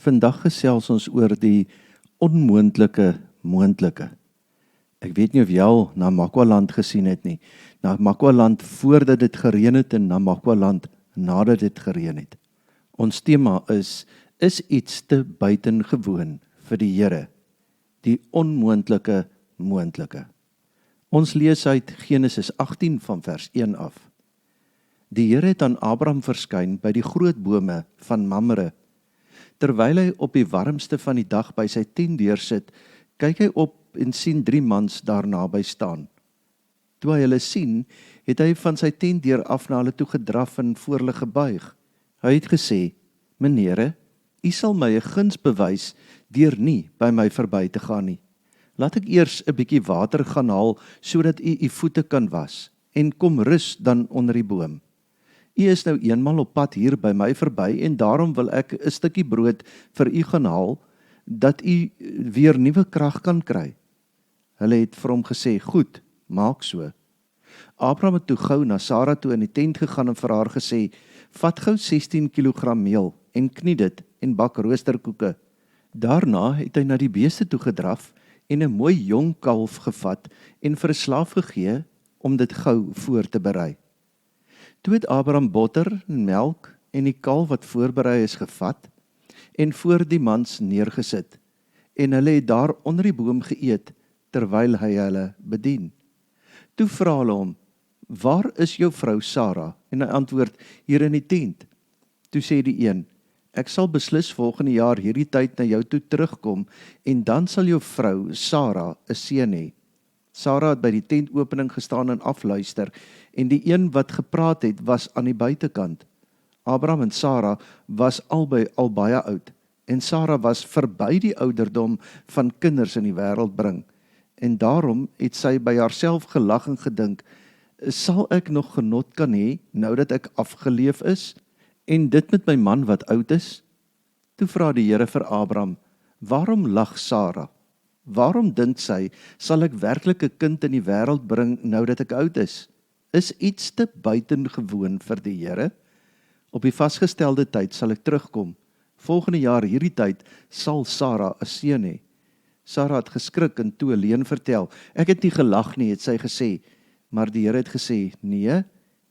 Vandag gesels ons oor die onmoontlike moontlike. Ek weet nie of jy al Namakwa-land gesien het nie. Namakwa-land voordat dit gereën het en Namakwa-land nadat dit gereën het. Ons tema is iets te buitengewoon vir die Here, die onmoontlike moontlike. Ons lees uit Genesis 18 van vers 1 af. Die Here het aan Abraham verskyn by die groot bome van Mamre. Terwyl hy op die warmste van die dag by sy tent deursit, kyk hy op en sien 3 mans daar naby staan. Toe hy hulle sien, het hy van sy tent deur af na hulle toe gedraf en voor hulle gebuig. Hy het gesê: "Meneere, u sal my 'n guns bewys deur nie by my verby te gaan nie. Laat ek eers 'n bietjie water gaan haal sodat u voete kan was en kom rus dan onder die boom. U is nou eenmal op pad hier by my verby en daarom wil ek 'n stukkie brood vir u gaan haal dat u weer nuwe krag kan kry." Hulle het vir hom gesê: "Goed, maak so." Abraham het toe gou na Sara toe in die tent gegaan en vir haar gesê: "Vat gou 16 kg meel en knie dit en bak roosterkoeke." Daarna het hy na die beeste toe gedraf en 'n mooi jong kalf gevat en vir 'n slaaf gegee om dit gou voor te berei. Toe het Abraham botter en melk en die kalf wat voorberei is gevat en voor die mans neergesit en hulle het daar onder die boom geëet terwyl hy hulle bedien. Toe vra hulle hom: "Waar is jou vrou Sara?" En hy antwoord: "Hier in die tent." Toe sê die een: "Ek sal beslis volgende jaar hierdie tyd na jou toe terugkom en dan sal jou vrou Sara 'n seun hê." Sara het by die tentopening gestaan en afluister en die een wat gepraat het was aan die buitekant. Abraham en Sara was albei al baie oud en Sara was verby die ouderdom van kinders in die wêreld bring. En daarom het sy by haarself gelag en gedink: "Sal ek nog genot kan hê nou dat ek afgeleef is en dit met my man wat oud is?" Toe vra die Here vir Abraham: "Waarom lag Sara? Waarom dink sy, sal ek werklik 'n kind in die wêreld bring nou dat ek oud is? Is iets te buitengewoon vir die Here? Op die vasgestelde tyd sal ek terugkom. Volgende jaar hierdie tyd sal Sara 'n seun hê." Sara het geskrik en toe alleen vertel: "Ek het nie gelag nie," het sy gesê. Maar die Here het gesê: "Nee,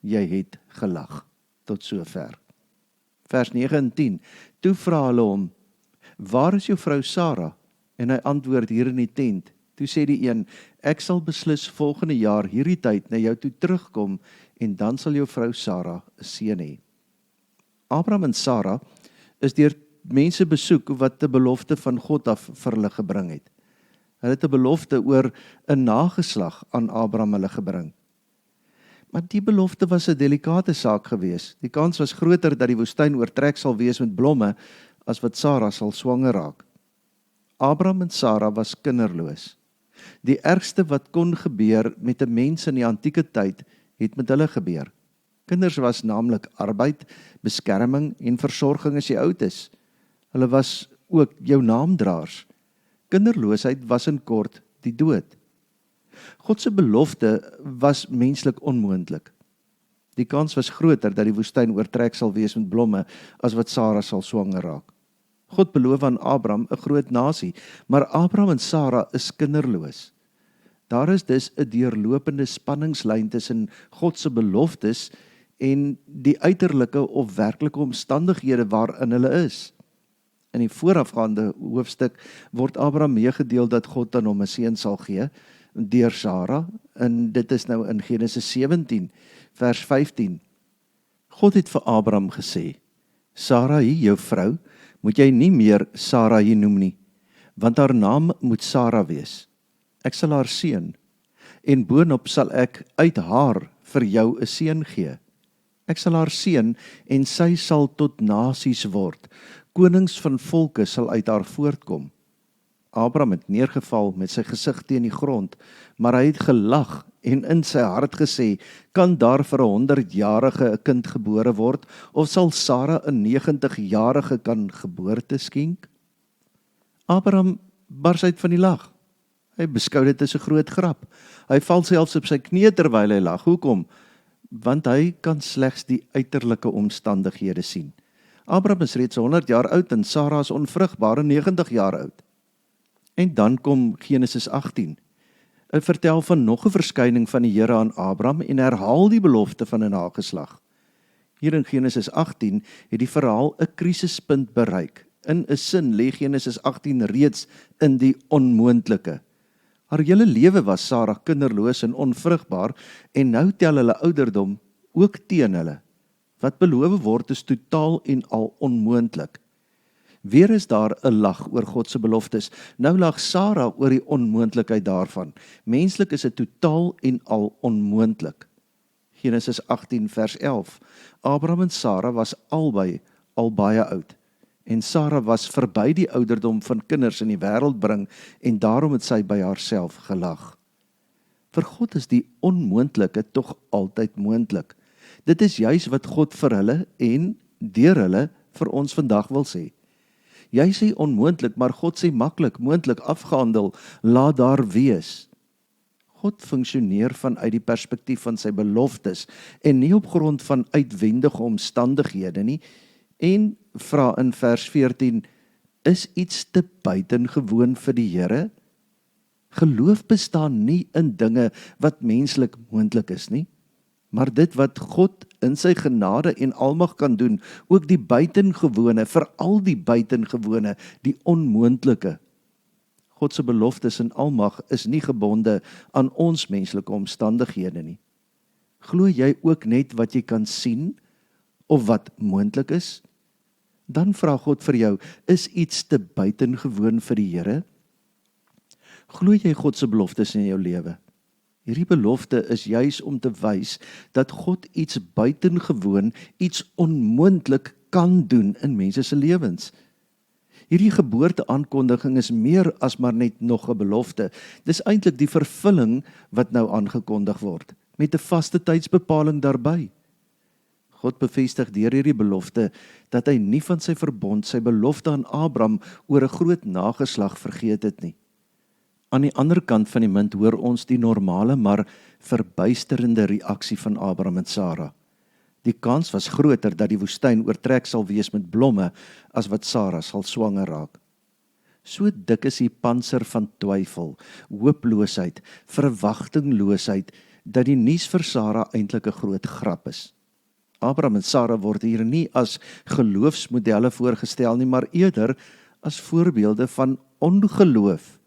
jy het gelag." Tot sover. Vers 9 en 10. Toe vra hulle hom: "Waar is jou vrou Sara?" En hy antwoord: "Hier in die tent." Toe sê die een: "Ek sal beslis volgende jaar hierdie tyd na jou toe terugkom en dan sal jou vrou Sara 'n seun hê." Abraham en Sara is deur mense besoek wat 'n belofte van God af vir hulle gebring het. Hulle het 'n belofte oor 'n nageslag aan Abraham hulle gebring. Maar die belofte was 'n delikate saak gewees. Die kans was groter dat die woestyn oortrek sal wees met blomme as wat Sara sal swanger raak. Abraham en Sara was kinderloos. Die ergste wat kon gebeur met 'n mens in die antieke tyd het met hulle gebeur. Kinders was naamlik arbeid, beskerming en versorging as jy oud is. Hulle was ook jou naamdraers. Kinderloosheid was in kort die dood. God se belofte was menslik onmoontlik. Die kans was groter dat die woestyn oortrek sal wees met blomme as wat Sara sal swanger raak. God beloof aan Abraham 'n groot nasie, maar Abraham en Sara is kinderloos. Daar is dus 'n deurlopende spanningslyn tussen God se beloftes en die uiterlike of werklike omstandighede waarin hulle is. In die voorafgaande hoofstuk word Abraham meegedeel dat God aan hom 'n seun sal gee deur Sara, en dit is nou in Genesis 17 vers 15. God het vir Abraham gesê: "Sarai, jou vrou, moet jy nie meer Sarai noem nie, want haar naam moet Sara wees. Ek sal haar seën, en boonop sal ek uit haar vir jou 'n seun gee. Ek sal haar seën en sy sal tot nasies word. Konings van volke sal uit haar voortkom." Abraham het neergeval met sy gesig teen die grond, maar hy het gelag en in sy hart gesê: "Kan daar vir 'n 100-jarige 'n kind gebore word, of sal Sara 'n 90-jarige kan geboorte skenk?" Abraham bars uit van die lag. Hy beskou dit as 'n groot grap. Hy val selfs op sy knieë terwyl hy lag. Hoekom? Want hy kan slegs die uiterlike omstandighede sien. Abraham is reeds 100 jaar oud en Sarah is onvrugbaar en 90 jaar oud. En dan kom Genesis 18. Hy vertel van nog 'n verskyning van die Here aan Abraham en herhaal die belofte van 'n nageslag. Hier in Genesis 18 het die verhaal 'n krisispunt bereik. In 'n sin lê Genesis 18 reeds in die onmoontlike. Haar hele lewe was Sarah kinderloos en onvrugbaar en nou tel hulle ouderdom ook teen hulle. Wat beloof word is totaal en al onmoontlik. Weer is daar 'n lag oor God se beloftes. Nou lag Sarah oor die onmoontlikheid daarvan. Menslik is dit totaal en al onmoontlik. Genesis 18 vers 11. Abraham en Sarah was albei al baie oud. En Sarah was verby die ouderdom van kinders in die wêreld bring en daarom het sy by haarself gelag. Vir God is die onmoontlike tog altyd moontlik. Dit is juis wat God vir hulle en deur hulle vir ons vandag wil sê. Jy sê onmoontlik, maar God sê maklik, moontlik, afgehandel, laat daar wees. God funksioneer vanuit die perspektief van sy beloftes en nie op grond van uitwendige omstandighede nie. En vra in vers 14, is iets te buitengewoon vir die Here? Geloof bestaan nie in dinge wat menslik moontlik is nie, maar dit wat God in sy genade en almag kan doen, ook die buitengewone, veral die buitengewone, die onmoontlike. God se beloftes en almag is nie gebonde aan ons menslike omstandighede nie. Glo jy ook net wat jy kan sien of wat moontlik is? Dan vra God vir jou, is iets te buitengewoon vir die Here? Glo jy God se beloftes in jou lewe? Hierdie belofte is juis om te wys dat God iets buitengewoon, iets onmoontlik kan doen in mense se lewens. Hierdie geboorteaankondiging is meer as maar net nog 'n belofte. Dis eintlik die vervulling wat nou aangekondig word, met 'n vaste tydsbepaling daarbey. God bevestig deur hierdie belofte dat hy nie van sy verbond, sy belofte aan Abraham oor 'n groot nageslag vergeet het nie. Aan die ander kant van die munt hoor ons die normale maar verbuisterende reaksie van Abraham en Sarah. Die kans was groter dat die woestyn oortrek sal wees met blomme as wat Sarah sal swanger raak. So dik is die panser van twyfel, hooploosheid, verwagtingloosheid, dat die nuus vir Sarah eintlik 'n groot grap is. Abraham en Sarah word hier nie as geloofsmodelle voorgestel nie, maar eerder as voorbeelde van ongeloof.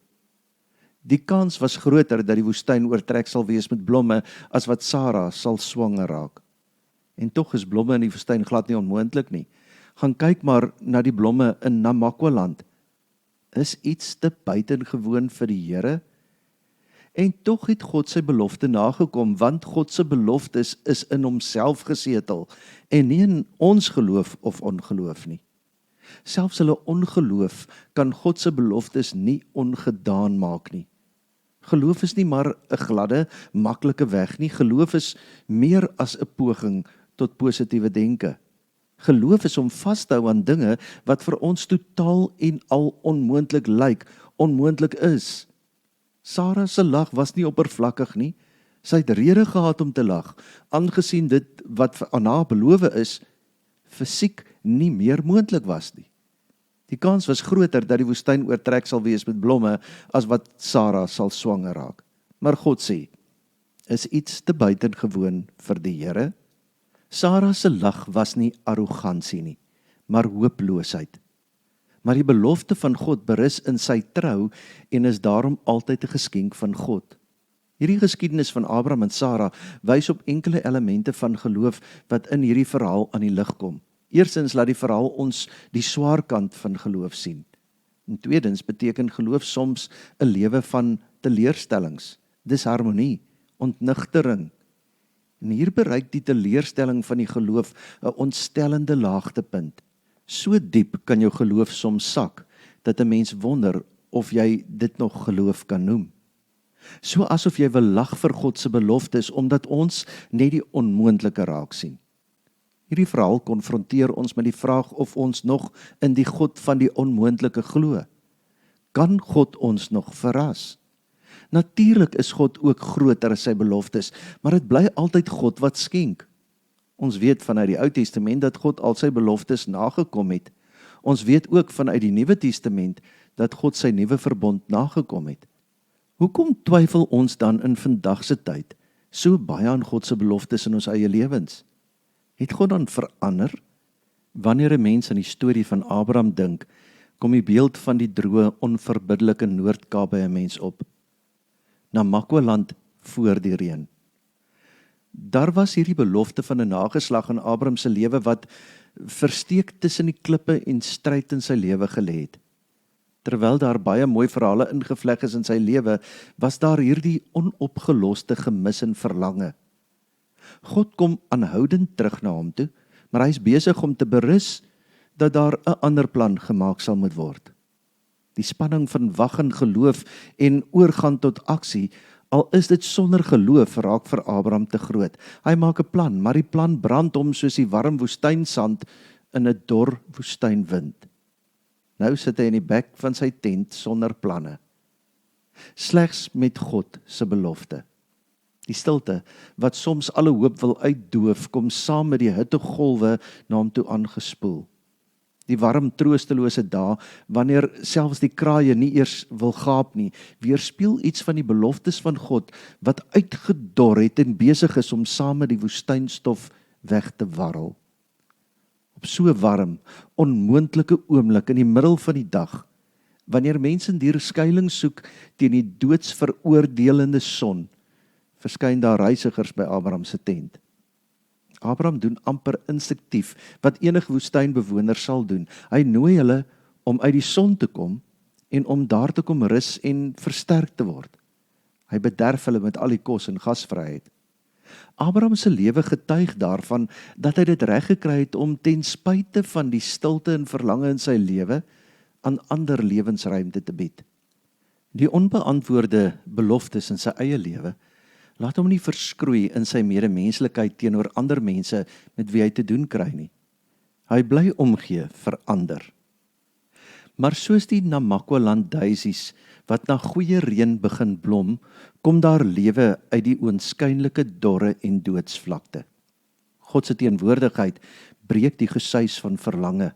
Die kans was groter dat die woestyn oortrek sal wees met blomme as wat Sarah sal swanger raak. En tog is blomme in die woestyn glad nie onmoontlik nie. Gaan kyk maar na die blomme in Namakwa-land. Is iets te buitengewoon vir die Here? En tog het God sy belofte nagekom, want God se beloftes is in homself gesetel en nie in ons geloof of ongeloof nie. Selfs hulle ongeloof kan God se beloftes nie ongedaan maak nie. Geloof is nie maar 'n gladde, maklike weg nie. Geloof is meer as 'n poging tot positiewe denke. Geloof is om vas te hou aan dinge wat vir ons totaal en al onmoontlik lyk, onmoontlik is. Sarah se lag was nie oppervlakkig nie. Sy het rede gehad om te lag, aangesien dit wat aan haar beloof is, fisiek nie meer moontlik was nie. Die kans was groter dat die woestyn oortrek sal wees met blomme as wat Sarah sal swanger raak. Maar God sê, is iets te buitengewoon vir die Here? Sarah se lag was nie arrogansie nie, maar hooploosheid. Maar die belofte van God berus in sy trou en is daarom altyd 'n geskenk van God. Hierdie geskiedenis van Abraham en Sarah wys op enkele elemente van geloof wat in hierdie verhaal aan die lig kom. Eerstens laat die verhaal ons die swaar kant van geloof sien. En tweedens beteken geloof soms 'n lewe van teleurstellings, disharmonie, ontnigtering. En hier bereik die teleurstelling van die geloof 'n ontstellende laagtepunt. So diep kan jou geloof soms sak, dat 'n mens wonder of jy dit nog geloof kan noem. So asof jy wil lag vir God se beloftes, omdat ons net die onmoontlike raak sien. Hierdie verhaal konfronteer ons met die vraag of ons nog in die God van die onmoontlike glo. Kan God ons nog verras? Natuurlik is God ook groter as sy beloftes, maar dit bly altyd God wat skenk. Ons weet vanuit die Ou Testament dat God al sy beloftes nagekom het. Ons weet ook vanuit die Nuwe Testament dat God sy nuwe verbond nagekom het. Hoekom twyfel ons dan in vandag se tyd so baie aan God se beloftes in ons eie lewens? Het God dan verander? Wanneer 'n mens aan die storie van Abraham dink, kom die beeld van die droë, onverbiddelike Noord-Kaap by 'n mens op. Namakwa-land voor die reën. Daar was hierdie belofte van 'n nageslag in Abraham se lewe wat versteek tussen die klippe en stryd in sy lewe gelê het. Terwyl daar baie mooi verhale ingevleg is in sy lewe, was daar hierdie onopgeloste gemis en verlange. God kom aanhoudend terug na hom toe, maar hy is besig om te berus dat daar 'n ander plan gemaak sal moet word. Die spanning van wag en geloof en oorgaan tot aksie, al is dit sonder geloof, raak vir Abraham te groot. Hy maak 'n plan, maar die plan brand hom soos die warm woestynsand in 'n dor woestynwind. Nou sit hy in die bek van sy tent sonder planne. Slegs met God se belofte. Die stilte, wat soms alle hoop wil uitdoof, kom saam met die hittegolwe na hom toe aangespoel. Die warm, troostelose dae, wanneer selfs die kraaie nie eers wil gaap nie, weerspieël iets van die beloftes van God, wat uitgedor het en besig is om saam met die woestynstof weg te warrel. Op so warm, onmoontlike oomblik in die middel van die dag, wanneer mense die skuilings soek teen die doodsveroordelende son, verskyn daar reisigers by Abraham se tent. Abraham doen amper instinktief wat enige woestynbewoner sal doen. Hy nooi hulle om uit die son te kom en om daar te kom rus en versterk te word. Hy bederf hulle met al die kos en gasvryheid. Abraham se lewe getuig daarvan dat hy dit reg gekry het om ten spyte van die stilte en verlange in sy lewe aan ander lewensruimte te bied. Die onbeantwoorde beloftes in sy eie lewe laat hom nie verskroei in sy medemenslikheid teenoor ander mense met wie hy te doen kry nie. Hy bly omgee vir ander. Maar soos die Namakwa-land daisies wat na goeie reën begin blom, kom daar lewe uit die oënskynlike dorre en doodsvlakte. God se teenwoordigheid breek die gesuis van verlange.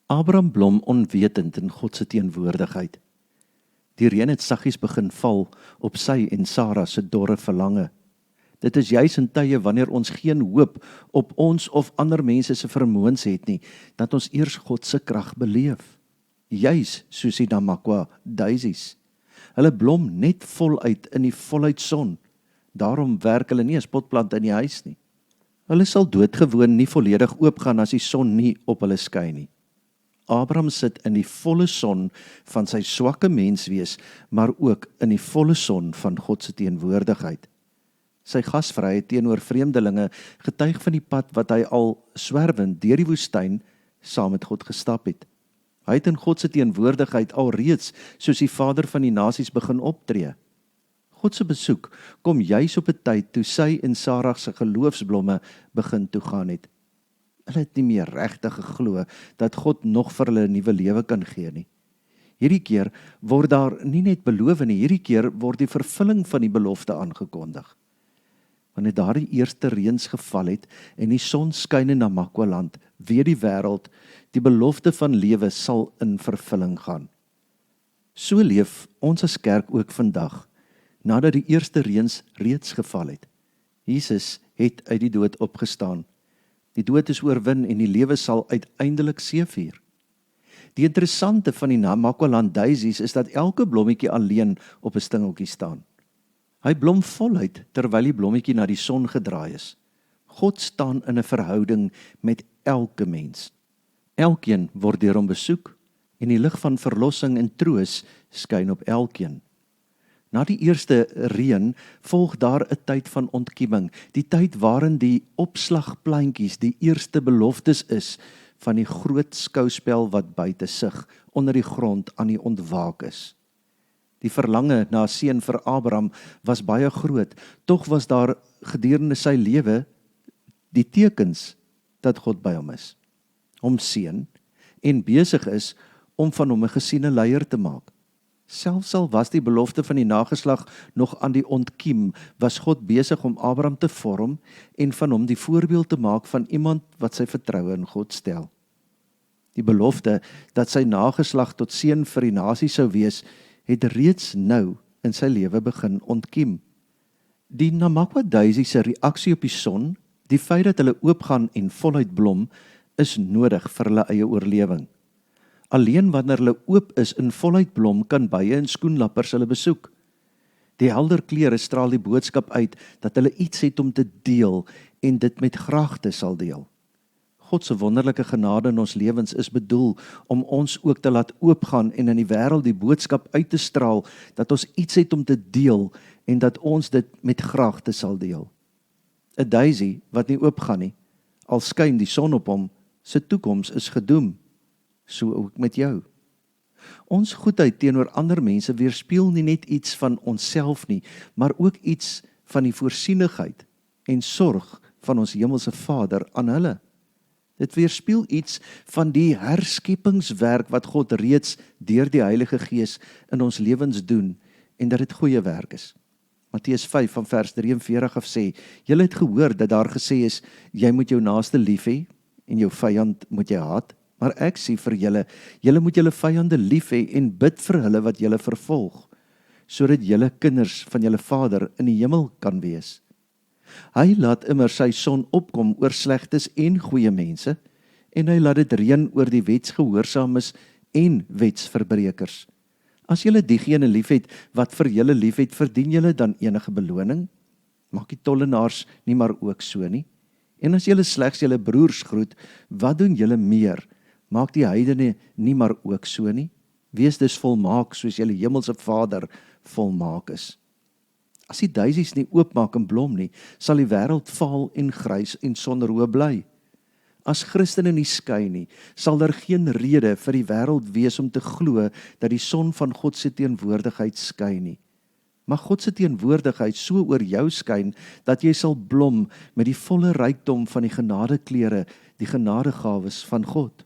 Abraham blom onwetend in God se teenwoordigheid. Die reën het saggies begin val op sy en Sara se dorre verlange. Dit is juis in tye wanneer ons geen hoop op ons of ander mense se vermoëns het nie, dat ons eers God se krag beleef. Juis soos die Namakwa daisies. Hulle blom net voluit in die voluit son. Daarom werk hulle nie as potplant in die huis nie. Hulle sal doodgewoon nie volledig oopgaan as die son nie op hulle skyn nie. Abraham sit in die volle son van sy swakke menswees, maar ook in die volle son van God se teenwoordigheid. Sy gasvryheid teenoor vreemdelinge getuig van die pad wat hy al swerwend deur die woestyn saam met God gestap het. Hy het in God se teenwoordigheid alreeds soos die Vader van die nasies begin optree. God se besoek kom juis op 'n tyd toe sy en Sara se geloofsblomme begin toegaan het. Hulle het nie meer regtig geglo dat God nog vir hulle 'n nuwe lewe kan gee nie. Hierdie keer word daar nie net beloof nie, hierdie keer word die vervulling van die belofte aangekondig. Wanneer daar die eerste reëns geval het en die son skyn in Namakwa-land, weet die wêreld, die belofte van lewe sal in vervulling gaan. So leef ons as kerk ook vandag, nadat die eerste reëns reeds geval het. Jesus het uit die dood opgestaan. Die dood is oorwin en die lewe sal uiteindelik seëvier. Die interessante van die Namakwa-land daisies is dat elke blommetjie alleen op 'n stingeltjie staan. Hy blom voluit terwyl die blommetjie na die son gedraai is. God staan in 'n verhouding met elke mens. Elkeen word deur hom besoek en die lig van verlossing en troos skyn op elkeen. Na die eerste reën volg daar 'n tyd van ontkieming, die tyd waarin die opslagplantjies die eerste beloftes is van die groot skouspel wat buite sig onder die grond aan die ontwaak is. Die verlange na 'n seun vir Abraham was baie groot, tog was daar gedurende sy lewe die tekens dat God by hom is, hom seën en besig is om van hom 'n gesiene leier te maak. Selfs al was die belofte van die nageslag nog aan die ontkiem, was God besig om Abraham te vorm en van hom die voorbeeld te maak van iemand wat sy vertroue in God stel. Die belofte dat sy nageslag tot seën vir die nasie sou wees, het reeds nou in sy lewe begin ontkiem. Die Namakwa Daisy se reaksie op die son, die feit dat hulle oopgaan en voluit blom, is nodig vir hulle eie oorlewing. Alleen wanneer hulle oop is en voluit blom, kan bye en skoenlappers hulle besoek. Die helder kleure straal die boodskap uit dat hulle iets het om te deel en dit met graagte sal deel. God se wonderlike genade in ons lewens is bedoel om ons ook te laat oopgaan en in die wêreld die boodskap uit te straal dat ons iets het om te deel en dat ons dit met graagte sal deel. 'n Daisy wat nie oopgaan nie, al skyn die son op hom, sy toekoms is gedoem. So ook met jou. Ons goedheid teenoor ander mense weerspieël nie net iets van onsself nie, maar ook iets van die voorsienigheid en sorg van ons hemelse Vader aan hulle. Dit weerspieël iets van die herskepingswerk wat God reeds deur die Heilige Gees in ons lewens doen en dat dit goeie werk is. Matteus 5 van vers 43 af sê, julle het gehoor dat daar gesê is, jy moet jou naaste lief hê en jou vyand moet jy haat. Maar ek sê vir julle, julle moet julle vyande lief hê en bid vir hulle wat julle vervolg, sodat julle kinders van julle Vader in die hemel kan wees. Hy laat immer sy son opkom oor slegtes en goeie mense, en hy laat dit reën oor die wetsgehoorsaames en wetsverbrekers. As julle diegene liefhet wat vir julle liefhet, verdien julle dan enige beloning? Maak die tollenaars nie maar ook so nie? En as julle slegs julle broers groet, wat doen julle meer? Maak die heidene nie maar ook so nie? Wees dus volmaak soos julle hemelse Vader volmaak is. As die daisies nie oopmaak en blom nie, sal die wêreld vaal en grys en sonder hoop bly. As Christene nie skyn nie, sal daar geen rede vir die wêreld wees om te glo dat die son van God se teenwoordigheid skyn nie. Mag God se teenwoordigheid so oor jou skyn, dat jy sal blom met die volle rykdom van die genadekleure, die genadegawes van God.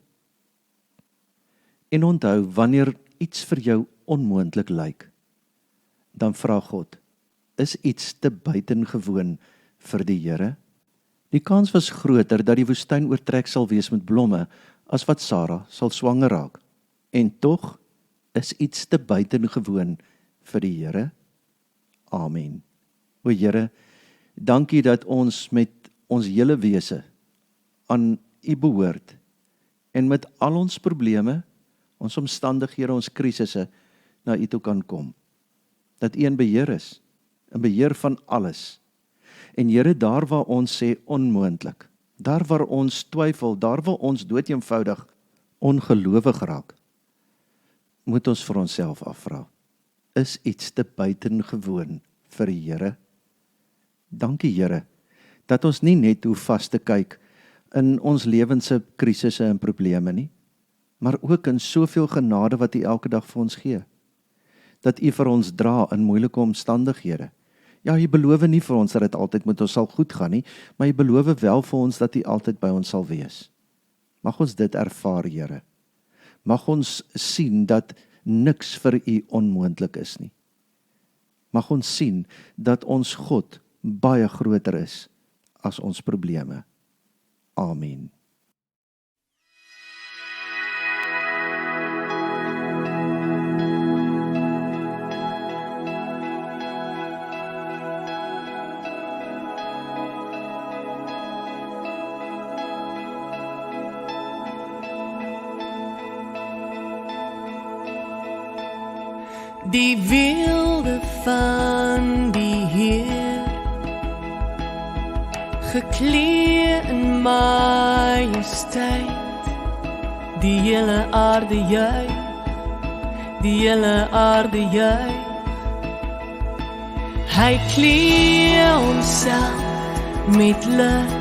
En onthou, wanneer iets vir jou onmoontlik lyk, dan vra God, is iets te buitengewoon vir die Here? Die kans was groter dat die woestyn oortrek sal wees met blomme, as wat Sara sal swanger raak. En tog is iets te buitengewoon vir die Here? Amen. O Here, dankie dat ons met ons hele wese aan U behoort en met al ons probleme, ons omstandighede, ons krisisse na U toe kan kom. Dat U in beheer is, in beheer van alles. En Here, daar waar ons sê onmoontlik, daar waar ons twyfel, daar waar ons doeteenvoudig ongelowig raak, moet ons vir onsself afvra, is iets te buitengewoon vir die Here? Dankie Here, dat ons nie net hoef vas te kyk in ons lewens se krisisse en probleme nie, maar ook in soveel genade wat U elke dag vir ons gee. Dat U vir ons dra in moeilike omstandighede. Ja, U beloof nie vir ons dat dit altyd met ons sal goed gaan nie, maar U beloof wel vir ons dat U altyd by ons sal wees. Mag ons dit ervaar, Here. Mag ons sien dat niks vir U onmoontlik is nie. Mag ons sien dat ons God baie groter is as ons probleme. Amen. Die wilde van die Heer, geklee in majesteit, die hele aarde juig, die hele aarde juig. Hy klee homself met lig,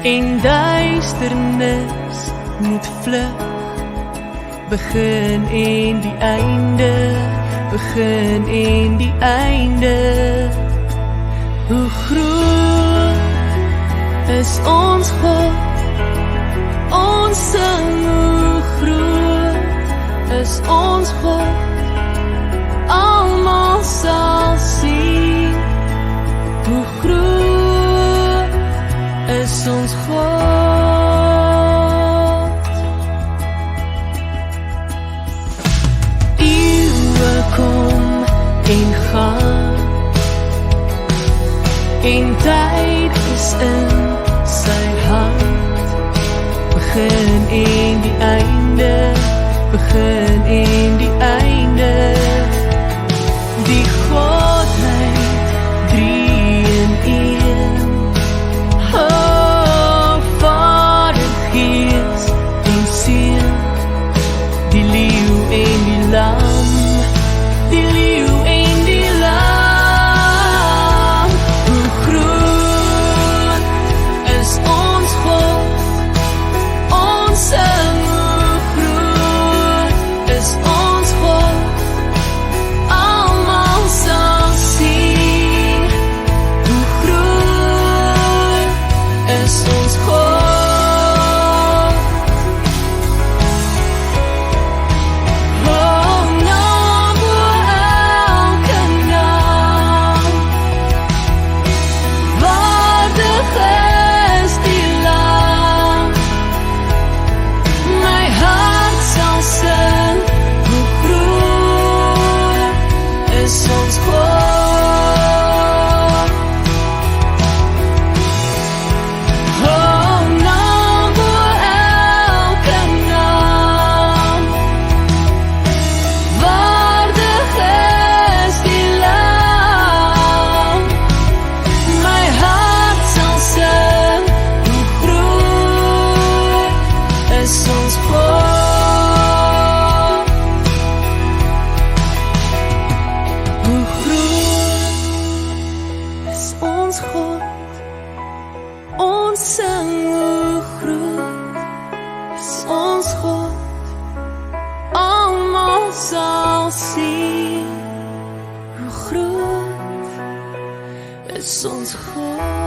en duisternis moet vlug. Begin en die einde, begin en die einde. Hoe groot is ons God, ons sing, hoe groot is ons God, almal sal sien hoe groot is ons God. Eeuwe kom en gaan, en tyd is in sy hand, begin en die einde, begin en die einde, die Godheid, drie in een, Vader, Gees en Seun, die leeu en die lam, die leeu en die lam, hoe groot is ons God, ons sing hoe groot is ons God, almal sal sien hoe groot is ons God. Naam bo elke naam, waardig is die Lam. My hart sal sing, hoe groot is ons God. Naam bo elke naam, waardig is die Lam. My hart sal sing, hoe groot is ons God. Hoe groot is ons God, ons sing hoe groot is ons God, almal sal sien hoe groot is ons God.